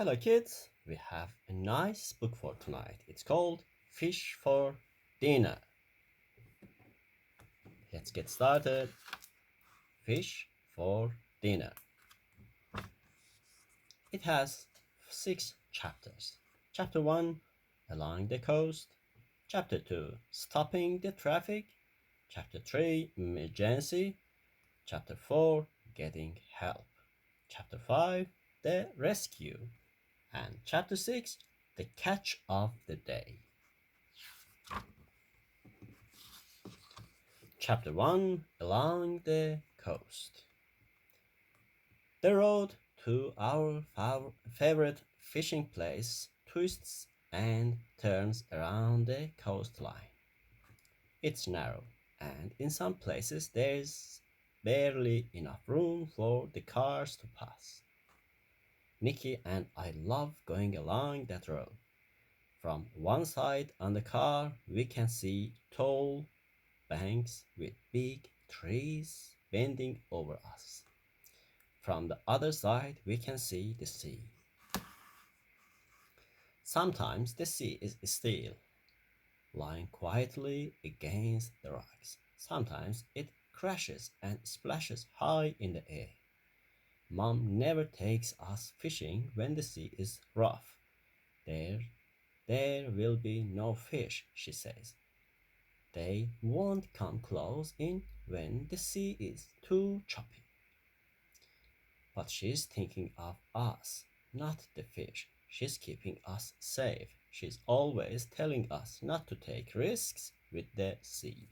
Hello, kids. We have a nice book for tonight. It's called Fish for Dinner. Let's get started. Fish for Dinner. It has 6 chapters. Chapter 1 Along the Coast. Chapter 2 Stopping the Traffic. Chapter 3 Emergency. Chapter 4 Getting Help. Chapter 5 The Rescue. And Chapter 6 The Catch of the Day. Chapter 1 Along the Coast. The road to our favorite fishing place twists and turns around the coastline. It's narrow, and in some places there's barely enough room for the cars to pass. Nikki and I love going along that road. From one side on the car, we can see tall banks with big trees bending over us. From the other side, we can see the sea. Sometimes the sea is still, lying quietly against the rocks. Sometimes it crashes and splashes high in the air. Mom never takes us fishing when the sea is rough. There, there will be no fish, she says. They won't come close in when the sea is too choppy. But she's thinking of us, not the fish. She's keeping us safe. She's always telling us not to take risks with the sea.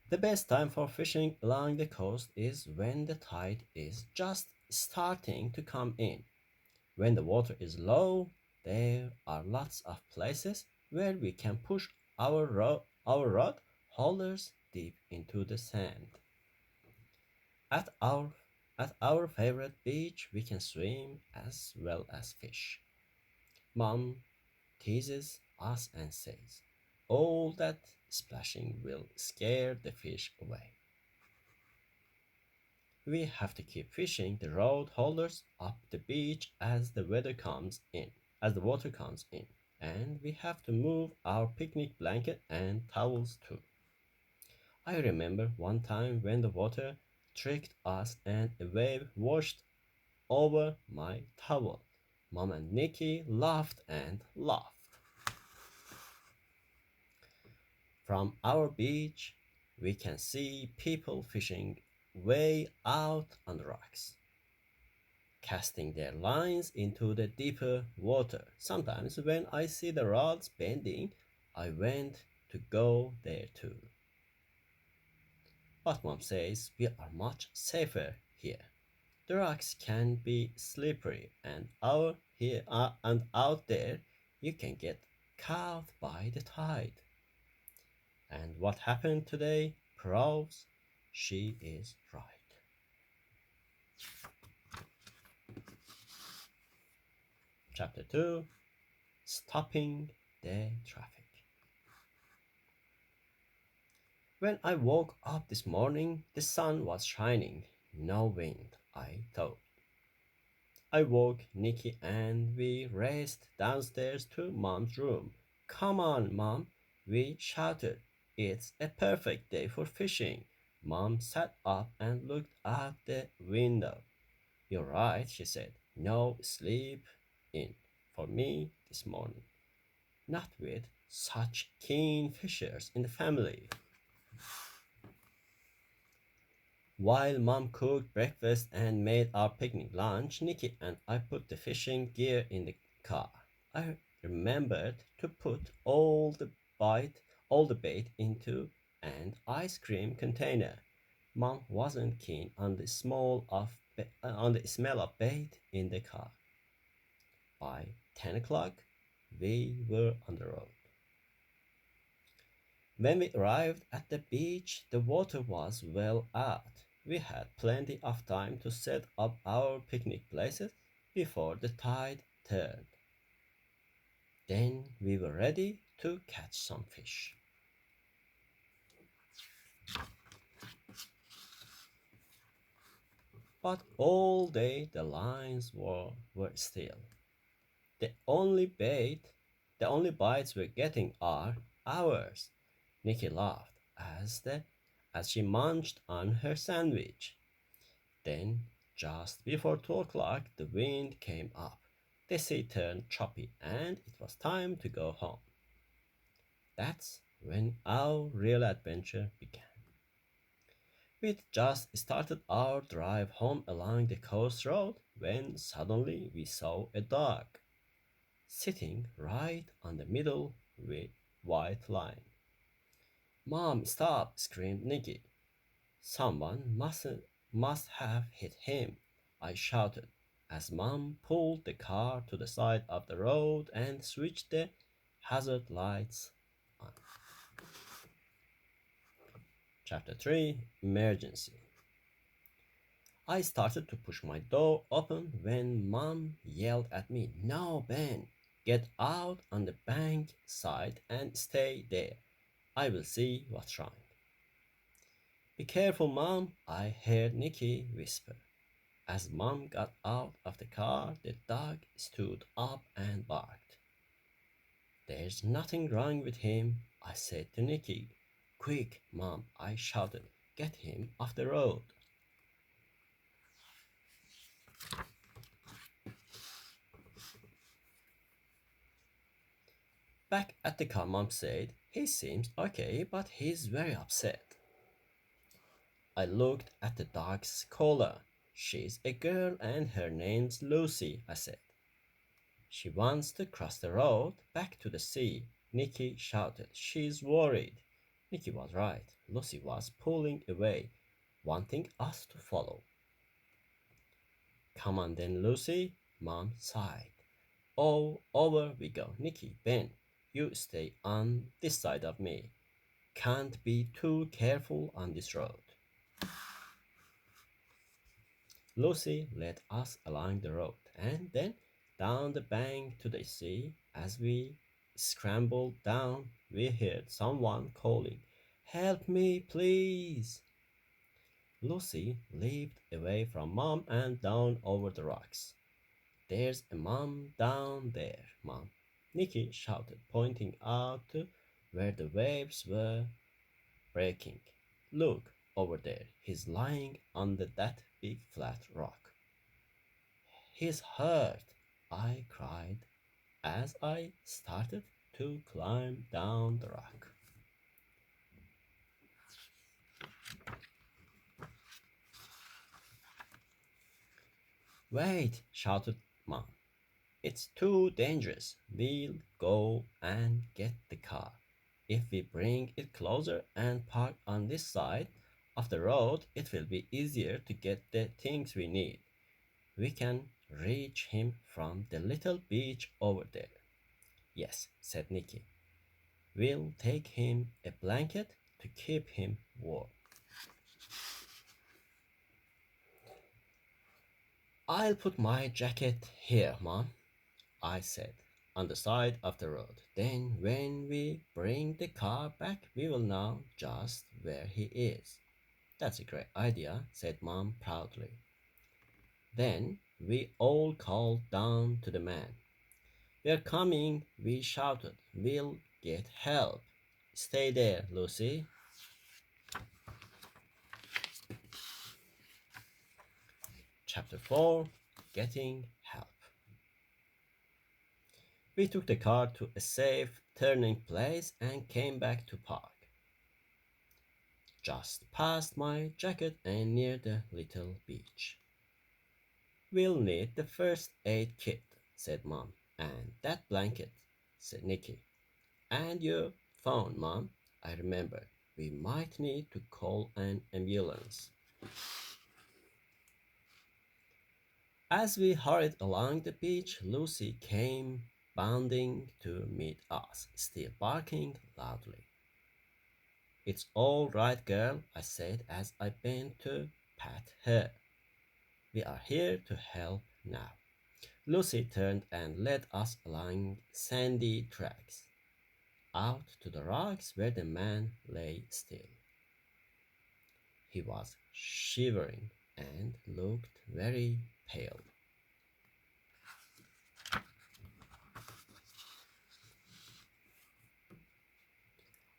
The best time for fishing along the coast is when the tide is just starting to come in. When the water is low, there are lots of places where we can push our rod holders deep into the sand. At our at our favorite beach, we can swim as well as fish. Mom teases us and says, "All that splashing will scare the fish away." We have to keep fishing the rod holders up the beach as the water comes in, and we have to move our picnic blanket and towels too. I remember one time when the water tricked us and a wave washed over my towel. Mom and Nikki laughed and laughed. From our beach, we can see people fishing way out on the rocks, casting their lines into the deeper water. Sometimes, when I see the rods bending, I want to go there too. But Mom says we are much safer here. The rocks can be slippery, and out there you can get caught by the tide. And what happened today proves she is right. Chapter 2 Stopping the Traffic. When I woke up this morning, the sun was shining. No wind, I thought. I woke Nikki and we raced downstairs to Mom's room. "Come on, Mom," we shouted. "It's a perfect day for fishing." Mom sat up and looked out the window. "You're right," she said. "No sleep in for me this morning. Not with such keen fishers in the family." While Mom cooked breakfast and made our picnic lunch, Nikki and I put the fishing gear in the car. I remembered to put all the bait into an ice cream container. Mom wasn't keen on the smell of bait in the car. By 10 o'clock, we were on the road. When we arrived at the beach, the water was well out. We had plenty of time to set up our picnic places before the tide turned. Then we were ready to catch some fish. But all day the lions were still. The only bait, the only bites we're getting are ours. Nicky laughed as she munched on her sandwich. Then, just before 2 o'clock, the wind came up. The sea turned choppy, and it was time to go home. That's when our real adventure began. We'd just started our drive home along the coast road when suddenly we saw a dog sitting right on the middle white line. Mom, stop! Screamed Nicky. Someone must have hit him, I shouted as Mom pulled the car to the side of the road and switched the hazard lights on. Chapter 3, Emergency. I started to push my door open when Mom yelled at me, "No, Ben, get out on the bank side and stay there. I will see what's wrong." "Be careful, Mom," I heard Nicky whisper. As Mom got out of the car, the dog stood up and barked. "There's nothing wrong with him," I said to Nicky. "Quick, Mom," I shouted, "get him off the road." Back at the car, Mom said, "He seems okay, but he's very upset." I looked at the dog's collar. "She's a girl and her name's Lucy," I said. "She wants to cross the road back to the sea," Nicky shouted. "She's worried." Nicky was right. Lucy was pulling away, wanting us to follow. "Come on then, Lucy," Mom sighed. "Oh, over we go. Nicky, Ben, you stay on this side of me. Can't be too careful on this road." Lucy led us along the road and then down the bank to the sea. As we scrambled down, we heard someone calling, "Help me, please." Lucy leaped away from Mom and down over the rocks. "There's a mom down there, Mom," Nicky shouted, pointing out to where the waves were breaking. "Look over there. He's lying under that big flat rock." "He's hurt," I cried as I started to climb down the rock. "Wait," shouted Mom. "It's too dangerous. We'll go and get the car. If we bring it closer and park on this side of the road, it will be easier to get the things we need. We can reach him from the little beach over there." "Yes," said Nicky. "We'll take him a blanket to keep him warm." "I'll put my jacket here, Mom," I said, "on the side of the road. Then when we bring the car back, we will know just where he is." "That's a great idea," said Mom proudly. Then we all called down to the man. "We're coming," we shouted. "We'll get help." "Stay there, Lucy." Chapter 4, Getting Help. We took the car to a safe turning place and came back to park. Just past my jacket and near the little beach. "We'll need the first aid kit," said Mom. "And that blanket," said Nicky. "And your phone, Mom," I remembered. "We might need to call an ambulance." As we hurried along the beach, Lucy came bounding to meet us, still barking loudly. "It's all right, girl," I said as I bent to pat her. "We are here to help now." Lucy turned and led us along sandy tracks, out to the rocks where the man lay still. He was shivering and looked very pale.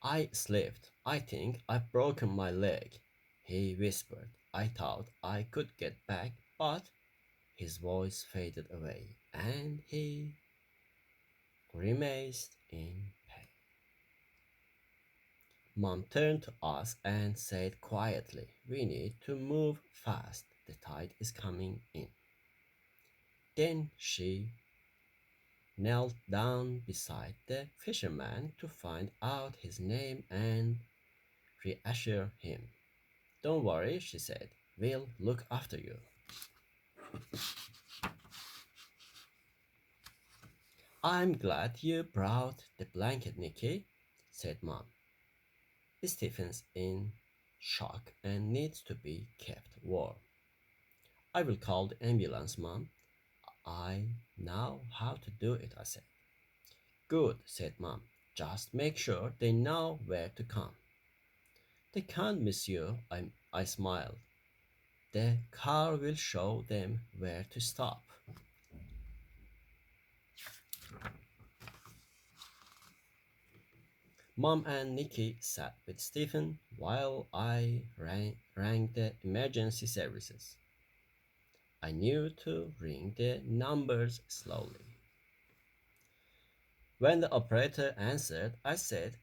I slipped. I think I've broken my leg, he whispered. I thought I could get back, but his voice faded away, and he grimaced in pain. Mom turned to us and said quietly, "We need to move fast. The tide is coming in." Then she knelt down beside the fisherman to find out his name and reassure him. "Don't worry," she said. "We'll look after you." "I'm glad you brought the blanket, Nicky," said Mom. "Stephen's in shock and needs to be kept warm." "I will call the ambulance, Mom. I know how to do it," I said. "Good," said Mom. "Just make sure they know where to come." "They can't miss you," I smiled. "The car will show them where to stop." Mom and Nikki sat with Stephen while I rang the emergency services. I knew to ring the numbers slowly. When the operator answered, I said,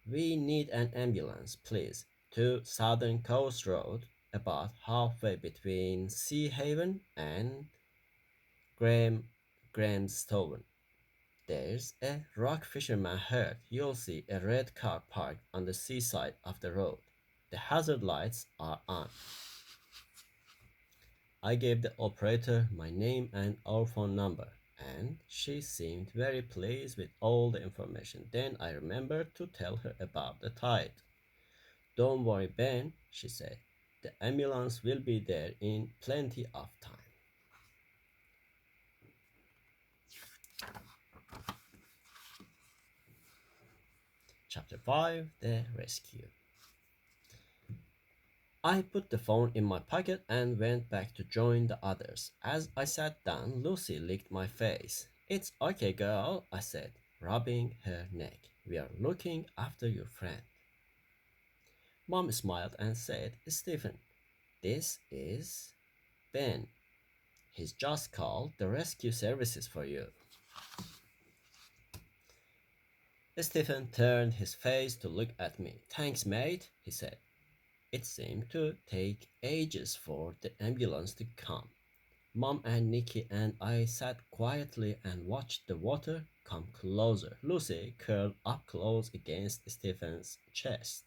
"We need an ambulance, please, to Southern Coast Road, about halfway between Sea Haven and Graham, Grahamstown. There's a rock fisherman hurt. You'll see a red car parked on the seaside of the road. The hazard lights are on." I gave the operator my name and our phone number, and she seemed very pleased with all the information. Then I remembered to tell her about the tide. "Don't worry, Ben," she said. "The ambulance will be there in plenty of time." Chapter 5: The Rescue. I put the phone in my pocket and went back to join the others. As I sat down, Lucy licked my face. "It's okay, girl," I said, rubbing her neck. "We are looking after your friend." Mom smiled and said, "Stephen, this is Ben. He's just called the rescue services for you." Stephen turned his face to look at me. "Thanks, mate," he said. It seemed to take ages for the ambulance to come. Mom and Nikki and I sat quietly and watched the water come closer. Lucy curled up close against Stephen's chest.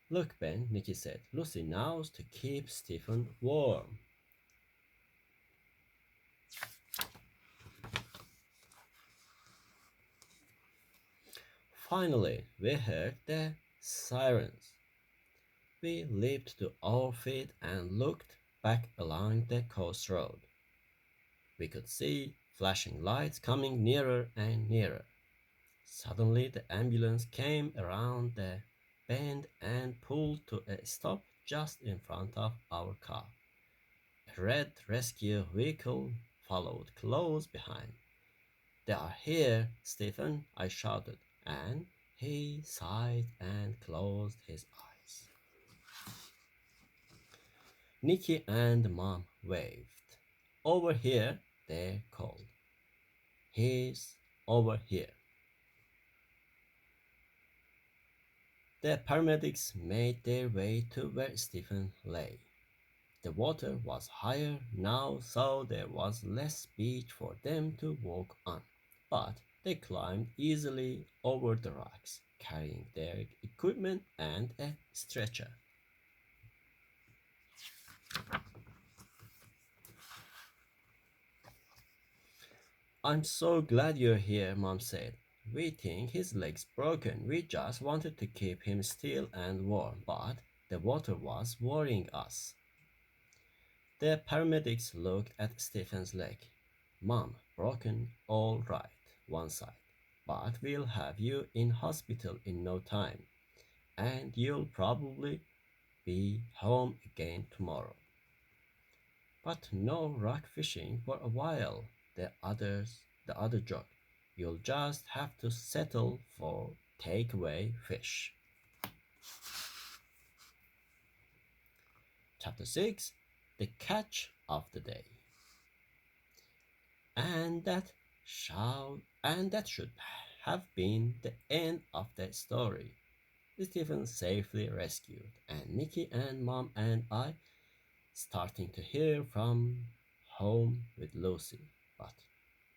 "Look, Ben," Nikki said. "Lucy knows to keep Stephen warm." Finally, we heard the sirens. We leaped to our feet and looked back along the coast road. We could see flashing lights coming nearer and nearer. Suddenly, the ambulance came around the bend and pulled to a stop just in front of our car. A red rescue vehicle followed close behind. "They are here, Stephen," I shouted, and he sighed and closed his eyes. Nicky and Mom waved. "Over here," they called. "He's over here." The paramedics made their way to where Stephen lay. The water was higher now, so there was less beach for them to walk on, but they climbed easily over the rocks, carrying their equipment and a stretcher. "I'm so glad you're here," Mom said. "We think his leg's broken. We just wanted to keep him still and warm, but the water was worrying us." The paramedics looked at Stephen's leg. "Mom, broken all right, one side, but we'll have you in hospital in no time, and you'll probably be home again tomorrow." But no rock fishing for a while, the other joked. You'll just have to settle for takeaway fish. Chapter 6, The Catch of the Day. And that should have been the end of the story. Stephen safely rescued, and Nikki and Mom and I starting to hear from home with Lucy. But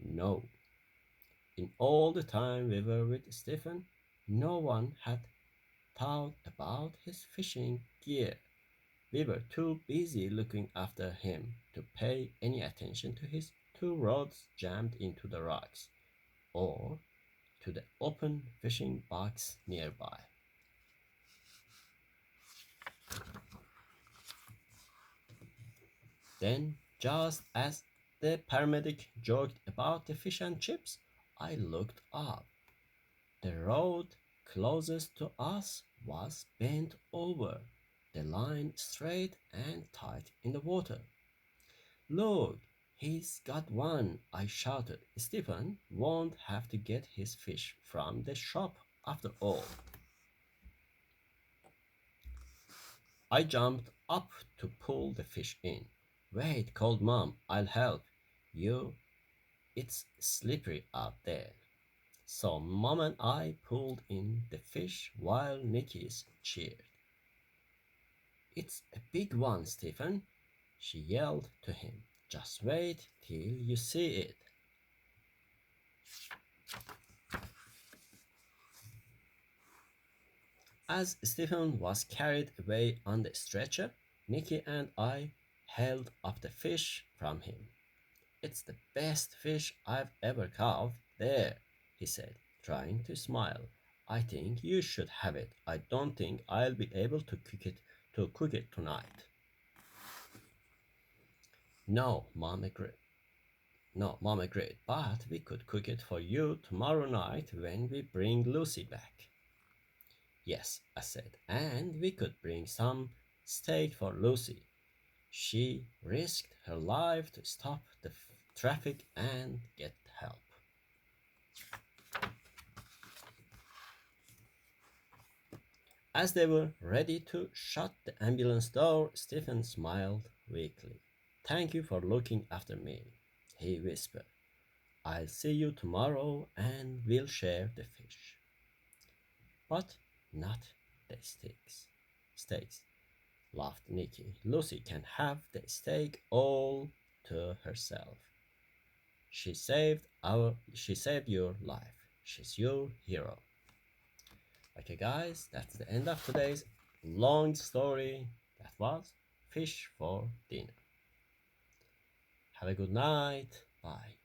no, in all the time we were with Stephen, no one had thought about his fishing gear. We were too busy looking after him to pay any attention to his two rods jammed into the rocks or to the open fishing box nearby. Then, just as the paramedic joked about the fish and chips, I looked up. The rod closest to us was bent over, the line straight and tight in the water. Look, he's got one, I shouted. Stephen won't have to get his fish from the shop after all. I jumped up to pull the fish in. Wait, called Mom, I'll help you. It's slippery out there. So Mom and I pulled in the fish while Nikki's cheered. It's a big one, Stephen, she yelled to him. Just wait till you see it. As Stephen was carried away on the stretcher, Nicky and I held up the fish from him. It's the best fish I've ever caught. There, he said, trying to smile. I think you should have it. I don't think I'll be able to cook it tonight. No, Mom agreed. No, Mom agreed, but we could cook it for you tomorrow night when we bring Lucy back. Yes, I said, and we could bring some steak for Lucy. She risked her life to stop the traffic and get help. As they were ready to shut the ambulance door, Stephen smiled weakly. Thank you for looking after me, he whispered. I'll see you tomorrow and we'll share the fish. But not the steaks, laughed Nicky. Lucy can have the steak all to herself. She saved your life. She's your hero. Okay guys, that's the end of today's long story. That was Fish for Dinner. Have a good night. Bye.